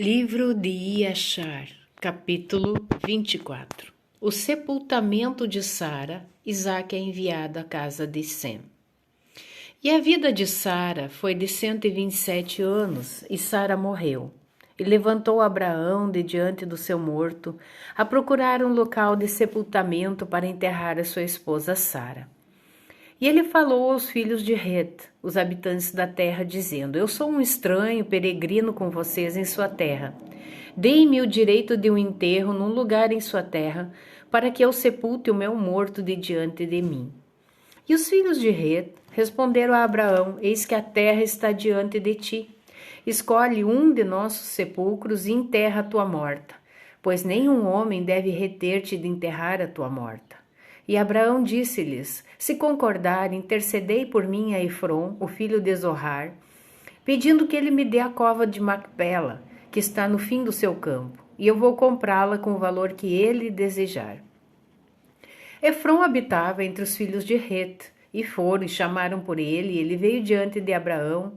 Livro de Iachar, capítulo 24. O sepultamento de Sara. Isaque é enviado à casa de Sem. E a vida de Sara foi de 127 anos, e Sara morreu. E levantou Abraão de diante do seu morto, a procurar um local de sepultamento para enterrar a sua esposa Sara. E ele falou aos filhos de Het, os habitantes da terra, dizendo: Eu sou um estranho, peregrino com vocês em sua terra. Deem-me o direito de um enterro num lugar em sua terra, para que eu sepulte o meu morto de diante de mim. E os filhos de Het responderam a Abraão: Eis que a terra está diante de ti. Escolhe um de nossos sepulcros e enterra a tua morta, pois nenhum homem deve reter-te de enterrar a tua morta. E Abraão disse-lhes: Se concordarem, intercedei por mim a Efron, o filho de Zohar, pedindo que ele me dê a cova de Macpela, que está no fim do seu campo, e eu vou comprá-la com o valor que ele desejar. Efron habitava entre os filhos de Het, e foram e chamaram por ele, e ele veio diante de Abraão.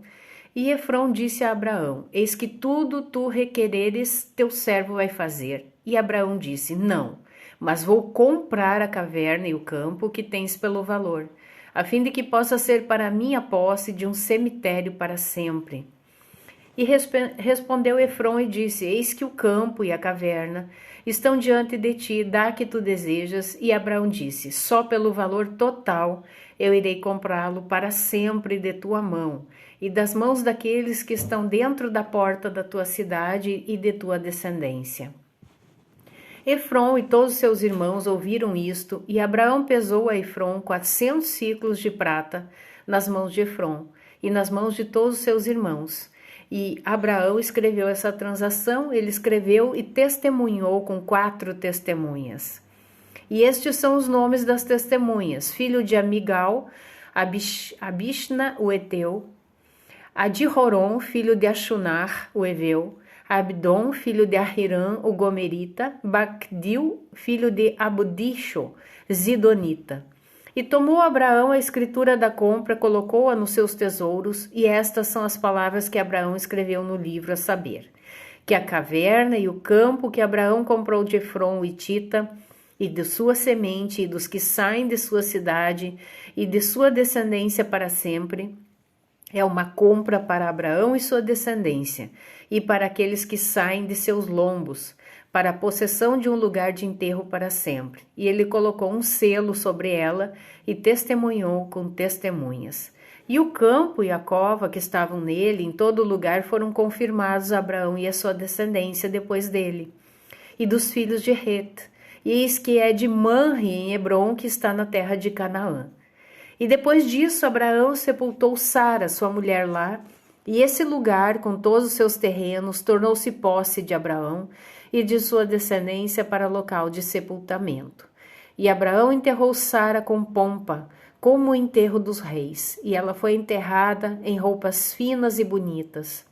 E Efron disse a Abraão: Eis que tudo tu requereres, teu servo vai fazer. E Abraão disse: Não, mas vou comprar a caverna e o campo que tens pelo valor, a fim de que possa ser para mim a posse de um cemitério para sempre. E respondeu Efron e disse: Eis que o campo e a caverna estão diante de ti, dá que tu desejas. E Abraão disse: Só pelo valor total eu irei comprá-lo para sempre de tua mão, e das mãos daqueles que estão dentro da porta da tua cidade e de tua descendência. Efron e todos seus irmãos ouviram isto, e Abraão pesou a Efron 400 ciclos de prata nas mãos de Efron e nas mãos de todos seus irmãos. E Abraão escreveu essa transação, ele escreveu e testemunhou com 4 testemunhas. E estes são os nomes das testemunhas: filho de Amigal, Abishna, o Eteu; Adihoron, filho de Ashunar, o Eveu; Abdon, filho de Ahiram, o Gomerita; Bacdil, filho de Abudisho, Zidonita. E tomou Abraão a escritura da compra, colocou-a nos seus tesouros, e estas são as palavras que Abraão escreveu no livro, a saber, que a caverna e o campo que Abraão comprou de Efron, o Hitita, e de sua semente, e dos que saem de sua cidade, e de sua descendência para sempre, é uma compra para Abraão e sua descendência, e para aqueles que saem de seus lombos, para a possessão de um lugar de enterro para sempre. E ele colocou um selo sobre ela e testemunhou com testemunhas. E o campo e a cova que estavam nele, em todo lugar, foram confirmados a Abraão e a sua descendência depois dele, e dos filhos de Het. E eis que é de Manre, em Hebron, que está na terra de Canaã. E depois disso, Abraão sepultou Sara, sua mulher, lá, e esse lugar, com todos os seus terrenos, tornou-se posse de Abraão e de sua descendência para local de sepultamento. E Abraão enterrou Sara com pompa, como o enterro dos reis, e ela foi enterrada em roupas finas e bonitas.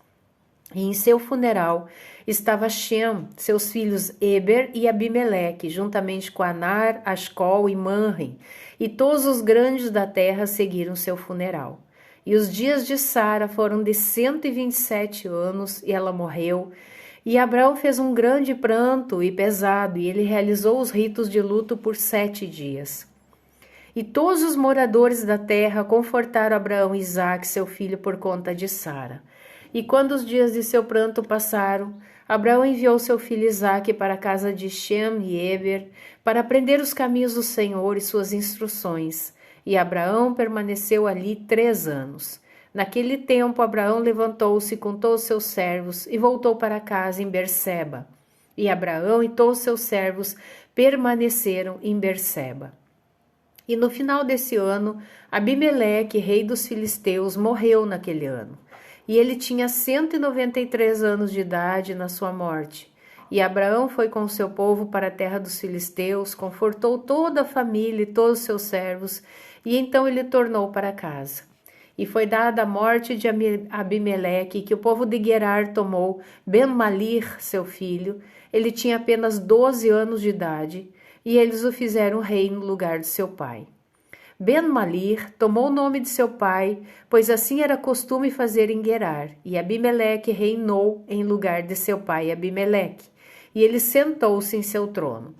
E em seu funeral estava Shem, seus filhos Eber e Abimeleque, juntamente com Anar, Ascol e Manre, e todos os grandes da terra seguiram seu funeral. E os dias de Sara foram de 127 anos, e ela morreu. E Abraão fez um grande pranto e pesado, e ele realizou os ritos de luto por 7 dias. E todos os moradores da terra confortaram Abraão e Isaque, seu filho, por conta de Sara. E quando os dias de seu pranto passaram, Abraão enviou seu filho Isaque para a casa de Shem e Eber, para aprender os caminhos do Senhor e suas instruções. E Abraão permaneceu ali 3 anos. Naquele tempo, Abraão levantou-se com todos seus servos e voltou para casa em Berseba. E Abraão e todos seus servos permaneceram em Berseba. E no final desse ano, Abimeleque, rei dos filisteus, morreu naquele ano. E ele tinha 193 anos de idade na sua morte. E Abraão foi com o seu povo para a terra dos filisteus, confortou toda a família e todos os seus servos, e então ele tornou para casa. E foi dada a morte de Abimeleque, que o povo de Gerar tomou Ben-Malir, seu filho. Ele tinha apenas 12 anos de idade, e eles o fizeram rei no lugar de seu pai. Ben-Malir tomou o nome de seu pai, pois assim era costume fazer em Gerar, e Abimeleque reinou em lugar de seu pai Abimeleque, e ele sentou-se em seu trono.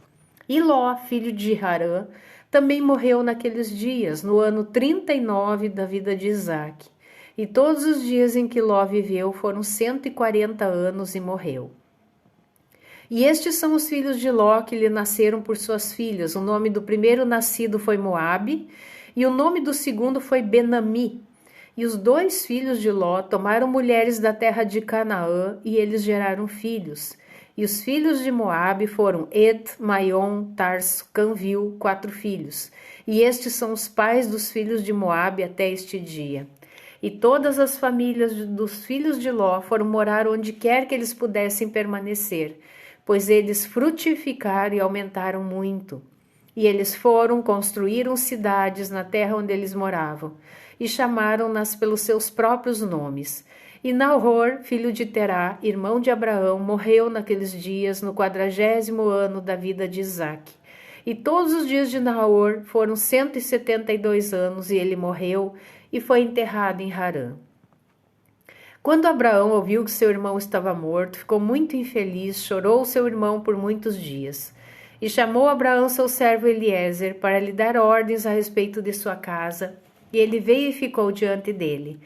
E Ló, filho de Harã, também morreu naqueles dias, no ano 39 da vida de Isaque. E todos os dias em que Ló viveu foram 140 anos e morreu. E estes são os filhos de Ló que lhe nasceram por suas filhas. O nome do primeiro nascido foi Moabe, e o nome do segundo foi Benami. E os dois filhos de Ló tomaram mulheres da terra de Canaã, e eles geraram filhos. E os filhos de Moabe foram Ed, Maion, Tarso, Canvil, 4 filhos. E estes são os pais dos filhos de Moabe até este dia. E todas as famílias dos filhos de Ló foram morar onde quer que eles pudessem permanecer, pois eles frutificaram e aumentaram muito. E eles construíram cidades na terra onde eles moravam, e chamaram-nas pelos seus próprios nomes. E Nahor, filho de Terá, irmão de Abraão, morreu naqueles dias, no 40º ano da vida de Isaque. E todos os dias de Nahor foram 172 anos, e ele morreu, e foi enterrado em Harã. Quando Abraão ouviu que seu irmão estava morto, ficou muito infeliz, chorou seu irmão por muitos dias. E chamou Abraão seu servo Eliezer para lhe dar ordens a respeito de sua casa, e ele veio e ficou diante dele.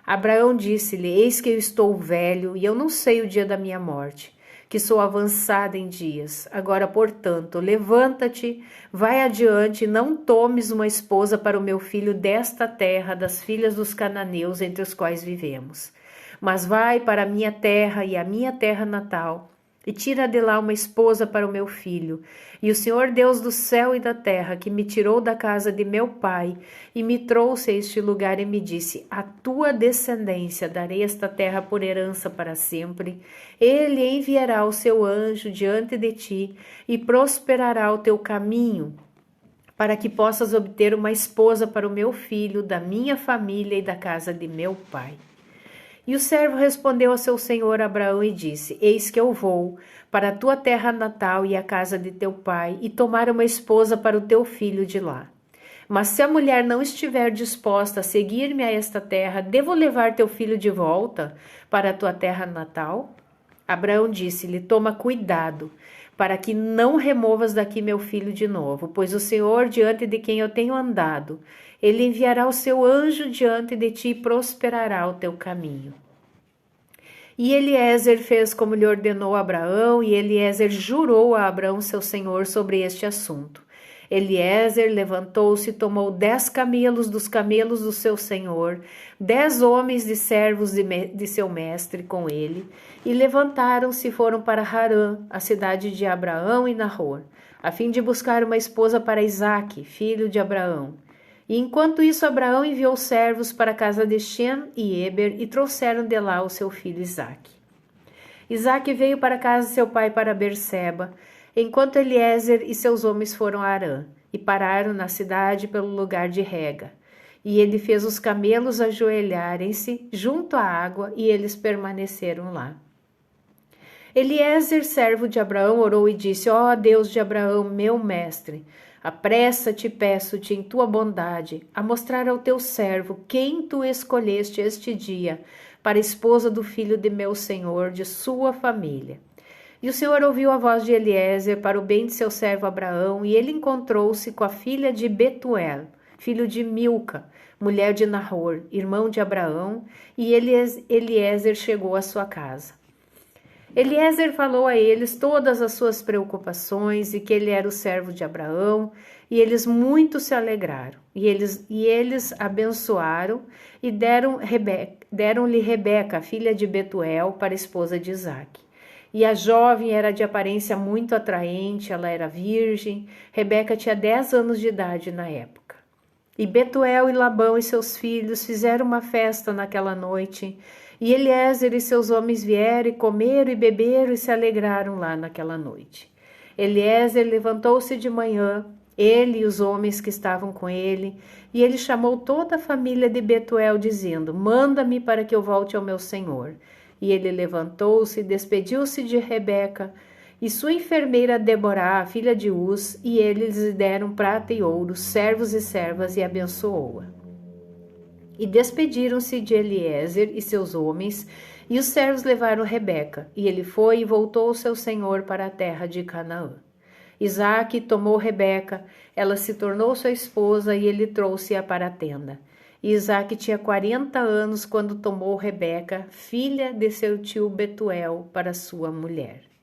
Abraão disse-lhe: Eis que eu estou velho, e eu não sei o dia da minha morte, que sou avançada em dias. Agora, portanto, levanta-te, vai adiante, e não tomes uma esposa para o meu filho desta terra, das filhas dos cananeus entre os quais vivemos. Mas vai para a minha terra e a minha terra natal, e tira de lá uma esposa para o meu filho. E o Senhor Deus do céu e da terra, que me tirou da casa de meu pai e me trouxe a este lugar e me disse: a tua descendência darei esta terra por herança para sempre. Ele enviará o seu anjo diante de ti e prosperará o teu caminho, para que possas obter uma esposa para o meu filho, da minha família e da casa de meu pai. E o servo respondeu a seu senhor Abraão e disse: Eis que eu vou para a tua terra natal e a casa de teu pai, e tomar uma esposa para o teu filho de lá. Mas se a mulher não estiver disposta a seguir-me a esta terra, devo levar teu filho de volta para a tua terra natal? Abraão disse-lhe: Toma cuidado, para que não removas daqui meu filho de novo, pois o Senhor, diante de quem eu tenho andado, ele enviará o seu anjo diante de ti e prosperará o teu caminho. E Eliezer fez como lhe ordenou Abraão, e Eliezer jurou a Abraão seu senhor sobre este assunto. Eliezer levantou-se e tomou 10 camelos dos camelos do seu senhor, 10 homens de servos de seu mestre com ele, e levantaram-se e foram para Harã, a cidade de Abraão e Nahor, a fim de buscar uma esposa para Isaque, filho de Abraão. E enquanto isso, Abraão enviou servos para a casa de Shem e Eber, e trouxeram de lá o seu filho Isaque. Isaque veio para a casa de seu pai para Berseba, enquanto Eliezer e seus homens foram a Harã, e pararam na cidade pelo lugar de rega. E ele fez os camelos ajoelharem-se junto à água, e eles permaneceram lá. Eliezer, servo de Abraão, orou e disse: Ó Deus de Abraão, meu mestre, apressa-te, peço-te, em tua bondade, a mostrar ao teu servo quem tu escolheste este dia para a esposa do filho de meu senhor, de sua família. E o Senhor ouviu a voz de Eliezer para o bem de seu servo Abraão, e ele encontrou-se com a filha de Betuel, filho de Milca, mulher de Nahor, irmão de Abraão, e Eliezer chegou à sua casa. Eliezer falou a eles todas as suas preocupações e que ele era o servo de Abraão, e eles muito se alegraram. E eles abençoaram e deram-lhe Rebeca, filha de Betuel, para esposa de Isaque. E a jovem era de aparência muito atraente, ela era virgem. Rebeca tinha 10 anos de idade na época. E Betuel e Labão e seus filhos fizeram uma festa naquela noite, e Eliezer e seus homens vieram e comeram e beberam e se alegraram lá naquela noite. Eliezer levantou-se de manhã, ele e os homens que estavam com ele, e ele chamou toda a família de Betuel, dizendo: Manda-me para que eu volte ao meu senhor. E ele levantou-se, despediu-se de Rebeca e sua enfermeira Deborah, a filha de Uz, e eles lhe deram prata e ouro, servos e servas, e abençoou-a. E despediram-se de Eliezer e seus homens, e os servos levaram Rebeca, e ele foi e voltou ao seu senhor para a terra de Canaã. Isaque tomou Rebeca, ela se tornou sua esposa, e ele trouxe-a para a tenda. E Isaque tinha 40 anos quando tomou Rebeca, filha de seu tio Betuel, para sua mulher.